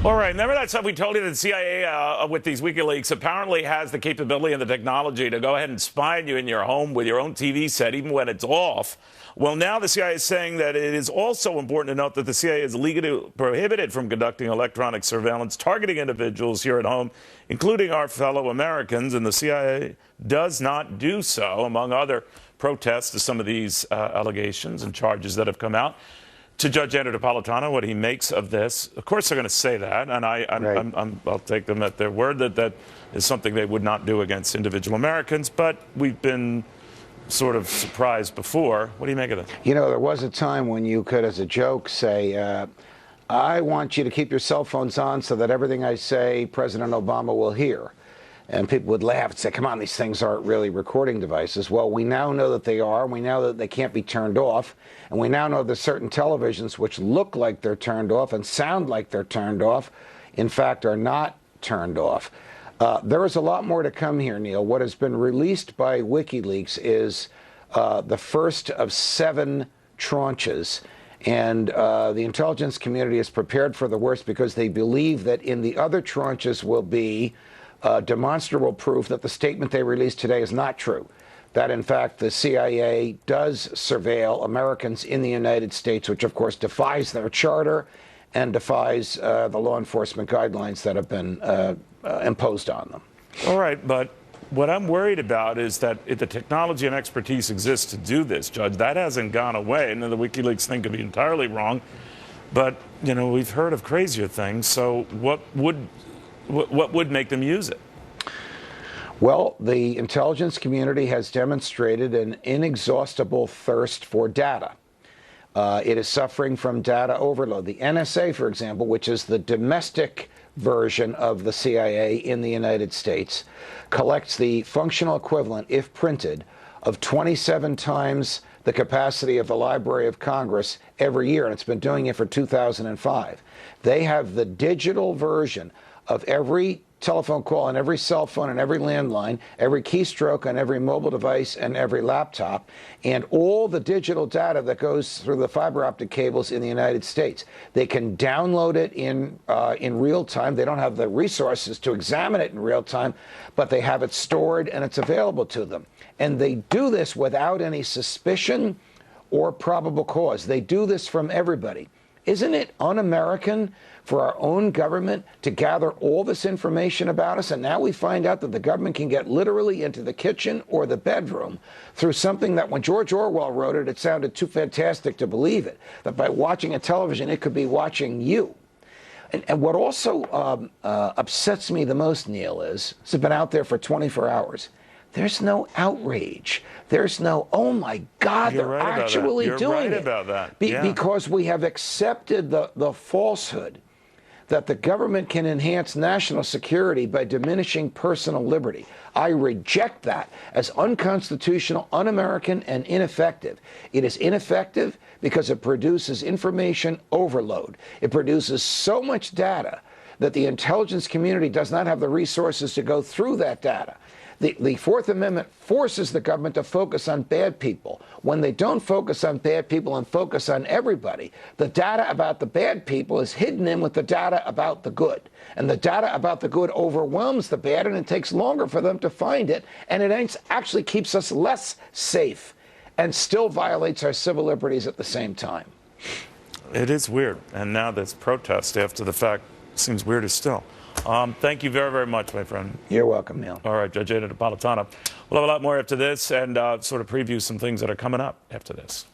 All right, remember that stuff we told you that the CIA, with these WikiLeaks, apparently has the capability and the technology to go ahead and spy on you in your home with your own TV set, even when it's off. Well, now the CIA is saying that it is also important to note that the CIA is legally prohibited from conducting electronic surveillance targeting individuals here at home, including our fellow Americans, and the CIA does not do so, among other protests to some of these allegations and charges that have come out. To Judge Napolitano, what he makes of this. Of course, they're going to say that, and I'll take them at their word that that is something they would not do against individual Americans. But we've been sort of surprised before. What do you make of that? You know, there was a time when you could, as a joke, say, I want you to keep your cell phones on so that everything I say, President Obama will hear. And people would laugh and say, come on, these things aren't really recording devices. Well, we now know that they are. We know that they can't be turned off. And we now know that certain televisions which look like they're turned off and sound like they're turned off, in fact, are not turned off. There is a lot more to come here, Neil. What has been released by WikiLeaks is the first of 7 tranches. And the intelligence community is prepared for the worst because they believe that in the other tranches will be demonstrable proof that the statement they released today is not true. That, in fact, the CIA does surveil Americans in the United States, which, of course, defies their charter and defies the law enforcement guidelines that have been imposed on them. All right, but what I'm worried about is that if the technology and expertise exists to do this, Judge, that hasn't gone away. And the WikiLeaks thing could be entirely wrong. But, you know, we've heard of crazier things. So what would make them use it? Well, the intelligence community has demonstrated an inexhaustible thirst for data. It is suffering from data overload. The NSA, for example, which is the domestic version of the CIA in the United States, collects the functional equivalent, if printed, of 27 times the capacity of the Library of Congress every year, and it's been doing it for 2005. They have the digital version of every telephone call on every cell phone and every landline, every keystroke on every mobile device and every laptop, and all the digital data that goes through the fiber optic cables in the United States. They can download it in real time. They don't have the resources to examine it in real time, but they have it stored and it's available to them. And they do this without any suspicion or probable cause. They do this from everybody. Isn't it un-American for our own government to gather all this information about us? And now we find out that the government can get literally into the kitchen or the bedroom through something that when George Orwell wrote it, it sounded too fantastic to believe it, that by watching a television, it could be watching you. And what also upsets me the most, Neil, is it's been out there for 24 hours. There's no outrage. There's no, oh my God, they're actually doing it. You're right about that. Because we have accepted the falsehood that the government can enhance national security by diminishing personal liberty. I reject that as unconstitutional, un-American, and ineffective. It is ineffective because it produces information overload. It produces so much data that the intelligence community does not have the resources to go through that data. The Fourth Amendment forces the government to focus on bad people. When they don't focus on bad people and focus on everybody, the data about the bad people is hidden in with the data about the good. And the data about the good overwhelms the bad, and it takes longer for them to find it, and it actually keeps us less safe and still violates our civil liberties at the same time. It is weird. And now this protest after the fact seems weirder still. Thank you very, very much, my friend. You're welcome, Neil. All right, Judge Napolitano. We'll have a lot more after this and sort of preview some things that are coming up after this.